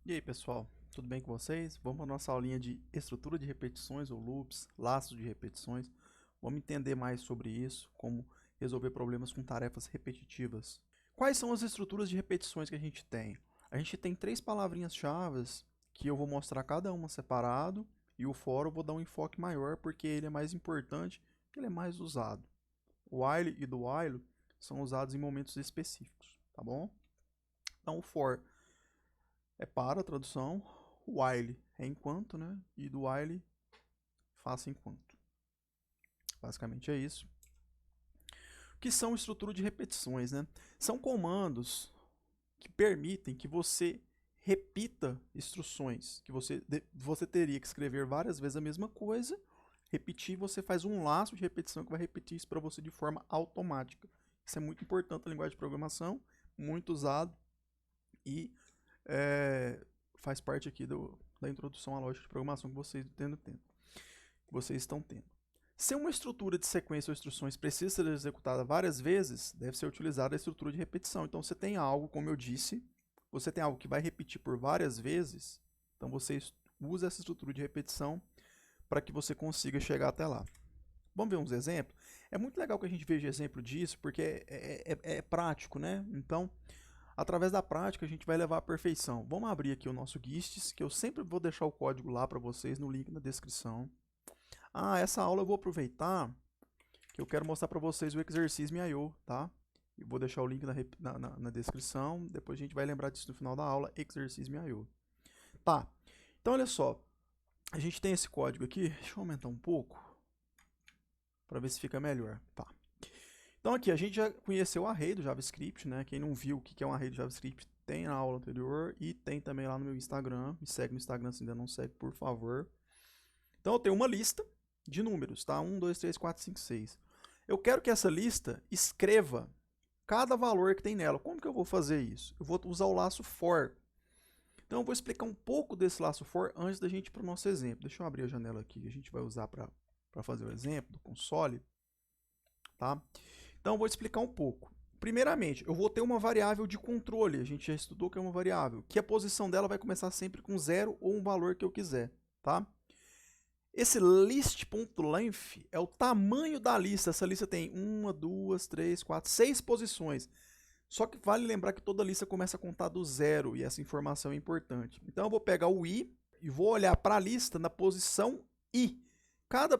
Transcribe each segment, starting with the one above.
E aí, pessoal, tudo bem com vocês? Vamos para a nossa aulinha de estrutura de repetições ou loops, laços de repetições. Vamos entender mais sobre isso, como resolver problemas com tarefas repetitivas. Quais são as estruturas de repetições que a gente tem? A gente tem três palavrinhas-chave que eu vou mostrar cada uma separado e o for eu vou dar um enfoque maior porque ele é mais importante, ele é mais usado. O while e do while são usados em momentos específicos, tá bom? Então o for é para a tradução, o while é enquanto, né? E do while, faça enquanto. Basicamente é isso. O que são estrutura de repetições, né? São comandos que permitem que você repita instruções, que você teria que escrever várias vezes a mesma coisa, repetir, você faz um laço de repetição que vai repetir isso para você de forma automática. Isso é muito importante na linguagem de programação, muito usado e faz parte aqui da introdução à lógica de programação que vocês estão tendo. Se uma estrutura de sequência ou instruções precisa ser executada várias vezes, deve ser utilizada a estrutura de repetição. Então, você tem algo, como eu disse, você tem algo que vai repetir por várias vezes, então você usa essa estrutura de repetição para que você consiga chegar até lá. Vamos ver uns exemplos? É muito legal que a gente veja exemplo disso, porque é prático, né? Então, através da prática, a gente vai levar à perfeição. Vamos abrir aqui o nosso GISTs, que eu sempre vou deixar o código lá para vocês no link na descrição. Essa aula eu vou aproveitar que eu quero mostrar para vocês o Exercise.io, tá? Eu vou deixar o link na descrição, depois a gente vai lembrar disso no final da aula, Exercise.io. Tá, então olha só, a gente tem esse código aqui, deixa eu aumentar um pouco, para ver se fica melhor. Tá. Então aqui, a gente já conheceu o array do JavaScript, né? Quem não viu o que é um array do JavaScript, tem na aula anterior e tem também lá no meu Instagram. Me segue no Instagram se ainda não segue, por favor. Então eu tenho uma lista de números, tá? 1, 2, 3, 4, 5, 6. Eu quero que essa lista escreva cada valor que tem nela. Como que eu vou fazer isso? Eu vou usar o laço for. Então eu vou explicar um pouco desse laço for antes da gente ir para o nosso exemplo. Deixa eu abrir a janela aqui que a gente vai usar para fazer o exemplo do console. Tá? Então eu vou explicar um pouco. Primeiramente, eu vou ter uma variável de controle. A gente já estudou que é uma variável. Que a posição dela vai começar sempre com 0 ou um valor que eu quiser. Tá? Esse list.length é o tamanho da lista. Essa lista tem 1, 2, 3, 4, 6 posições. Só que vale lembrar que toda lista começa a contar do zero, e essa informação é importante. Então eu vou pegar o i e vou olhar para a lista na posição i. Cada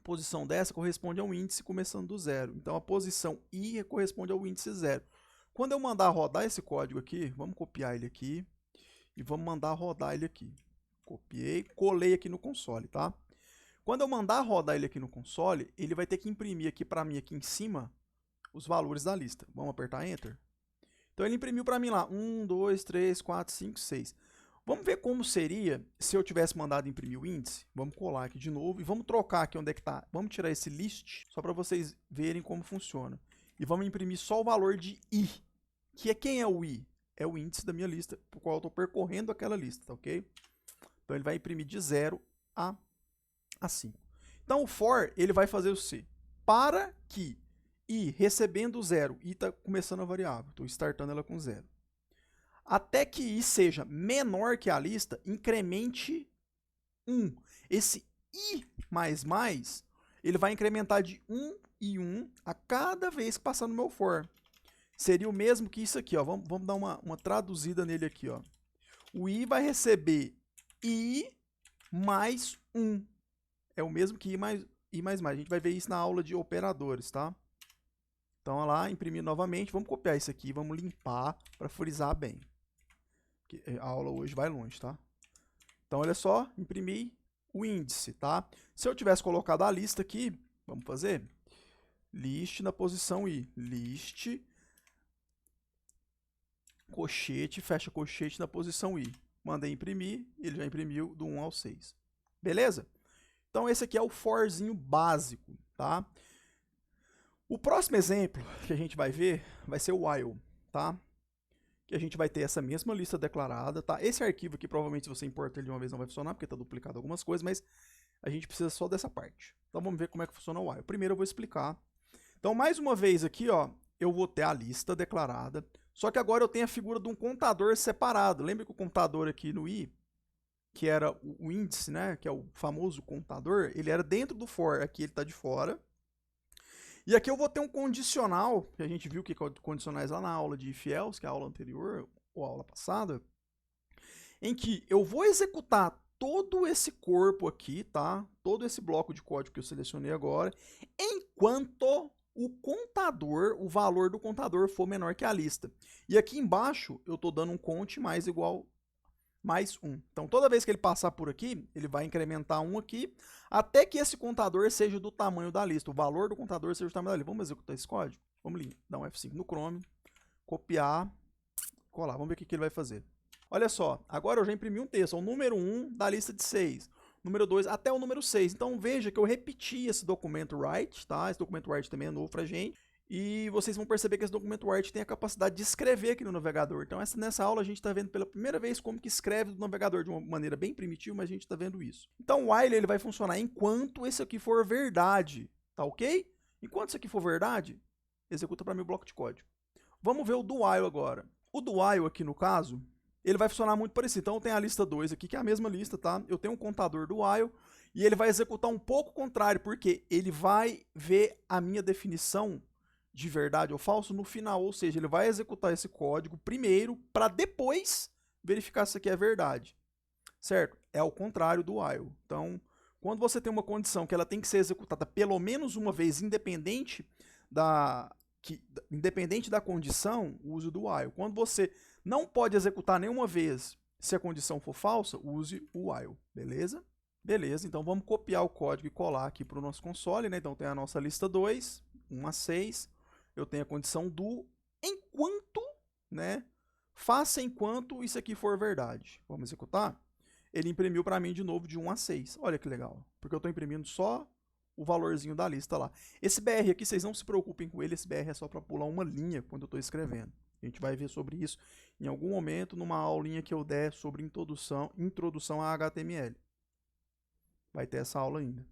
posição dessa corresponde a um índice começando do zero. Então a posição i corresponde ao índice zero. Quando eu mandar rodar esse código aqui, vamos copiar ele aqui e vamos mandar rodar ele aqui. Copiei, colei aqui no console, tá? Quando eu mandar rodar ele aqui no console, ele vai ter que imprimir aqui para mim, aqui em cima, os valores da lista. Vamos apertar Enter? Então ele imprimiu para mim lá, 1, 2, 3, 4, 5, 6. Vamos ver como seria se eu tivesse mandado imprimir o índice. Vamos colar aqui de novo e vamos trocar aqui onde é que está. Vamos tirar esse list, só para vocês verem como funciona. E vamos imprimir só o valor de i, que é quem é o i? É o índice da minha lista, por qual eu estou percorrendo aquela lista, tá ok? Então ele vai imprimir de 0 a 5. Então o for, ele vai fazer o C. Para que i recebendo 0, i está começando a variável, estou startando ela com 0. Até que i seja menor que a lista, incremente 1. Esse i++, ele vai incrementar de 1 e 1 a cada vez que passar no meu for. Seria o mesmo que isso aqui, ó. Vamos dar uma traduzida nele aqui, ó. O i vai receber i mais 1. É o mesmo que i mais. A gente vai ver isso na aula de operadores, tá? Então, olha lá, imprimir novamente. Vamos copiar isso aqui, vamos limpar para frisar bem. Porque a aula hoje vai longe, tá? Então, olha só, imprimir o índice, tá? Se eu tivesse colocado a lista aqui, vamos fazer? List na posição i. List, colchete, fecha colchete na posição i. Mandei imprimir, ele já imprimiu do 1 ao 6. Beleza? Então, esse aqui é o forzinho básico, tá? O próximo exemplo que a gente vai ver vai ser o while, tá? Que a gente vai ter essa mesma lista declarada, tá? Esse arquivo aqui, provavelmente, se você importa ele de uma vez, não vai funcionar, porque está duplicado algumas coisas, mas a gente precisa só dessa parte. Então, vamos ver como é que funciona o while. Primeiro, eu vou explicar. Então, mais uma vez aqui, ó, eu vou ter a lista declarada, Só que agora eu tenho a figura de um contador separado. Lembra que o contador aqui no i, que era o índice, né, que é o famoso contador, ele era dentro do for, aqui ele está de fora. E aqui eu vou ter um condicional, que a gente viu que é condicionais lá na aula de if else, que é a aula anterior, ou a aula passada, em que eu vou executar todo esse corpo aqui, tá? Todo esse bloco de código que eu selecionei agora, enquanto o contador, o valor do contador for menor que a lista. E aqui embaixo eu estou dando um count mais igual mais 1. Então, toda vez que ele passar por aqui, ele vai incrementar 1 aqui, até que esse contador seja do tamanho da lista. O valor do contador seja do tamanho da lista. Vamos executar esse código? Vamos ali, dar um F5 no Chrome, copiar, colar. Vamos ver o que ele vai fazer. Olha só, agora eu já imprimi um texto. O número 1 da lista de 6. Número 2 até o número 6. Então, veja que eu repeti esse documento write, tá? Esse documento write também é novo pra gente. E vocês vão perceber que esse documento write tem a capacidade de escrever aqui no navegador. Então, nessa aula a gente está vendo pela primeira vez como que escreve no navegador de uma maneira bem primitiva, mas a gente está vendo isso. Então, o while ele vai funcionar enquanto esse aqui for verdade, tá ok? Enquanto isso aqui for verdade, executa para mim o bloco de código. Vamos ver o do while agora. O do while aqui no caso, ele vai funcionar muito parecido. Então, tem a lista 2 aqui, que é a mesma lista, tá? Eu tenho um contador do while e ele vai executar um pouco o contrário, porque ele vai ver a minha definição de verdade ou falso no final, ou seja, ele vai executar esse código primeiro para depois verificar se aqui é verdade, certo? É o contrário do while. Então, quando você tem uma condição que ela tem que ser executada pelo menos uma vez, independente da condição, use o do while. Quando você não pode executar nenhuma vez se a condição for falsa, use o while, beleza? Beleza, então vamos copiar o código e colar aqui para o nosso console, né? Então tem a nossa lista 2, 1 a 6, eu tenho a condição do enquanto, né? Faça enquanto isso aqui for verdade. Vamos executar? Ele imprimiu para mim de novo de 1 a 6. Olha que legal, porque eu estou imprimindo só o valorzinho da lista lá. Esse BR aqui, vocês não se preocupem com ele, esse BR é só para pular uma linha quando eu estou escrevendo. A gente vai ver sobre isso em algum momento numa aulinha que eu der sobre introdução a HTML. Vai ter essa aula ainda.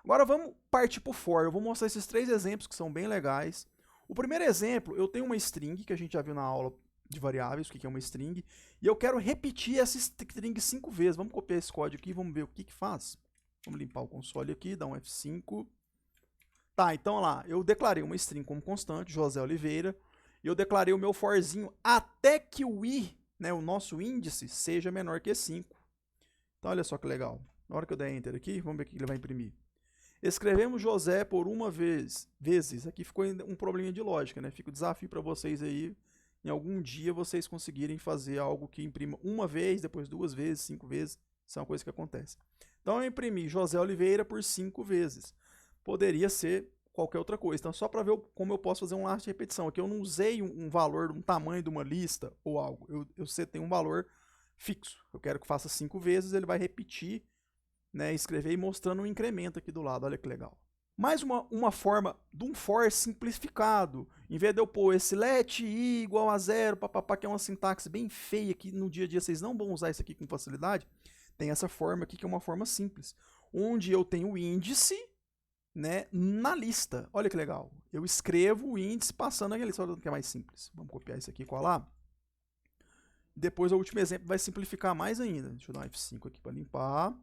Agora vamos partir para o for. Eu vou mostrar esses 3 exemplos que são bem legais. O primeiro exemplo, eu tenho uma string, que a gente já viu na aula de variáveis, o que é uma string, e eu quero repetir essa string 5 vezes. Vamos copiar esse código aqui e vamos ver o que faz. Vamos limpar o console aqui, dar um F5. Tá, então lá, eu declarei uma string como constante, José Oliveira, e eu declarei o meu forzinho até que o i, né, o nosso índice, seja menor que 5. Então olha só que legal. Na hora que eu der Enter aqui, vamos ver o que ele vai imprimir. Escrevemos José por uma vez. Aqui ficou um probleminha de lógica, né? Fica o desafio para vocês aí, em algum dia vocês conseguirem fazer algo que imprima uma vez, depois 2 vezes, 5 vezes. Isso é uma coisa que acontece. Então eu imprimi José Oliveira por 5 vezes. Poderia ser qualquer outra coisa. Então só para ver como eu posso fazer um lastro de repetição. Aqui eu não usei um valor, um tamanho de uma lista ou algo. Eu setei um valor fixo. Eu quero que faça 5 vezes, ele vai repetir, né, escrever e mostrando um incremento aqui do lado. Olha que legal. Mais uma forma de um for simplificado. Em vez de eu pôr esse let i igual a 0, papapá, que é uma sintaxe bem feia, que no dia a dia vocês não vão usar isso aqui com facilidade, tem essa forma aqui que é uma forma simples, onde eu tenho o índice, né, na lista. Olha que legal. Eu escrevo o índice passando aqui, só que é mais simples. Vamos copiar isso aqui e colar. Depois o último exemplo vai simplificar mais ainda. Deixa eu dar um F5 aqui para limpar.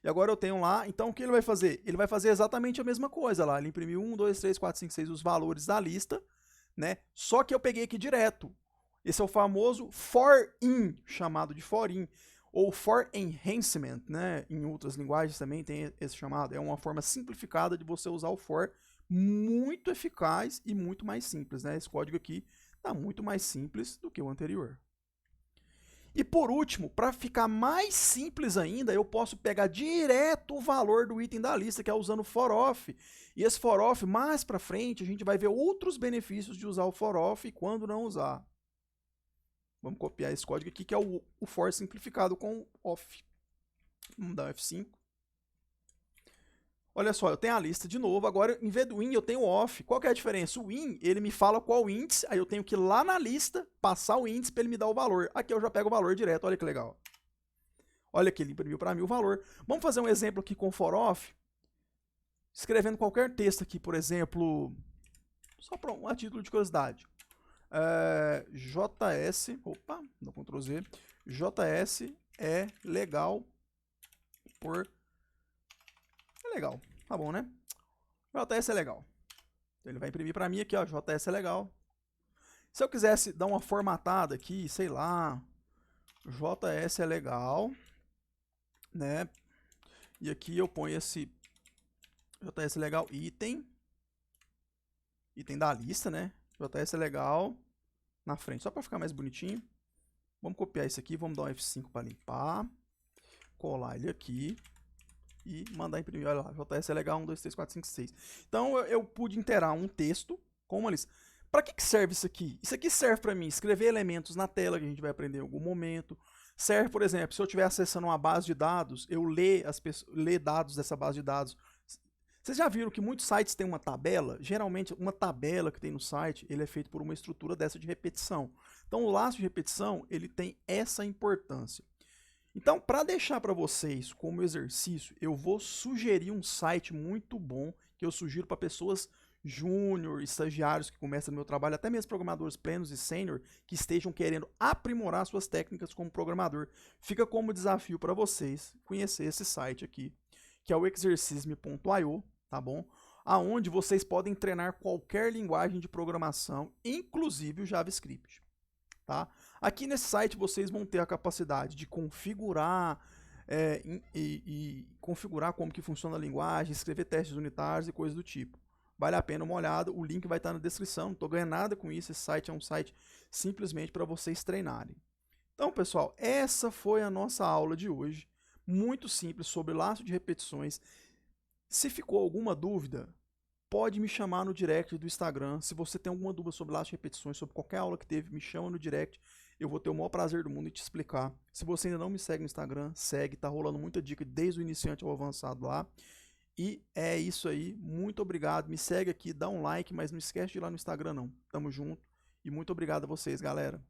E agora eu tenho lá, então o que ele vai fazer? Ele vai fazer exatamente a mesma coisa lá. Ele imprimiu 1, 2, 3, 4, 5, 6, os valores da lista, né? Só que eu peguei aqui direto. Esse é o famoso for in, chamado de for in, ou for enhancement, né? Em outras linguagens também tem esse chamado. É uma forma simplificada de você usar o for, muito eficaz e muito mais simples, né? Esse código aqui está muito mais simples do que o anterior. E por último, para ficar mais simples ainda, eu posso pegar direto o valor do item da lista, que é usando o for-off. E esse for-off, mais para frente, a gente vai ver outros benefícios de usar o for-off e quando não usar. Vamos copiar esse código aqui, que é o for simplificado com off. Vamos dar um F5. Olha só, eu tenho a lista de novo, agora em vez do in eu tenho o off. Qual que é a diferença? O in, ele me fala qual índice, aí eu tenho que ir lá na lista, passar o índice para ele me dar o valor. Aqui eu já pego o valor direto, olha que legal. Olha que ele imprimiu para mim o valor. Vamos fazer um exemplo aqui com for off, escrevendo qualquer texto aqui, por exemplo, só para a título de curiosidade. JS, opa, dá Ctrl Z, JS é legal por... É legal, tá bom, né? JS é legal. Então ele vai imprimir para mim aqui, ó, JS é legal. Se eu quisesse dar uma formatada aqui, sei lá, JS é legal, né? E aqui eu ponho esse JS é legal item da lista, né? JS é legal na frente, só para ficar mais bonitinho. Vamos copiar isso aqui, vamos dar um F5 para limpar, colar ele aqui e mandar imprimir. Olha lá, JS é legal 1, 2, 3, 4, 5, 6. Então eu pude interar um texto com uma lista. Para que serve isso aqui? Isso aqui serve para mim escrever elementos na tela que a gente vai aprender em algum momento. Serve, por exemplo, se eu estiver acessando uma base de dados, eu ler dados dessa base de dados. Vocês já viram que muitos sites têm uma tabela? Geralmente, uma tabela que tem no site, ele é feito por uma estrutura dessa de repetição. Então, o laço de repetição, ele tem essa importância. Então, para deixar para vocês como exercício, eu vou sugerir um site muito bom, que eu sugiro para pessoas júnior, estagiários que começam no meu trabalho, até mesmo programadores plenos e sênior, que estejam querendo aprimorar suas técnicas como programador. Fica como desafio para vocês conhecer esse site aqui, que é o exercisme.io, tá bom? Aonde vocês podem treinar qualquer linguagem de programação, inclusive o JavaScript, tá? Aqui nesse site vocês vão ter a capacidade de configurar configurar como que funciona a linguagem, escrever testes unitários e coisas do tipo. Vale a pena uma olhada, o link vai estar na descrição, não estou ganhando nada com isso, esse site é um site simplesmente para vocês treinarem. Então, pessoal, essa foi a nossa aula de hoje, muito simples, sobre laço de repetições. Se ficou alguma dúvida, pode me chamar no direct do Instagram. Se você tem alguma dúvida sobre laço de repetições, sobre qualquer aula que teve, me chama no direct. Eu vou ter o maior prazer do mundo em te explicar. Se você ainda não me segue no Instagram, segue. Tá rolando muita dica desde o iniciante ao avançado lá. E é isso aí. Muito obrigado. Me segue aqui, dá um like, mas não esquece de ir lá no Instagram não. Tamo junto. E muito obrigado a vocês, galera.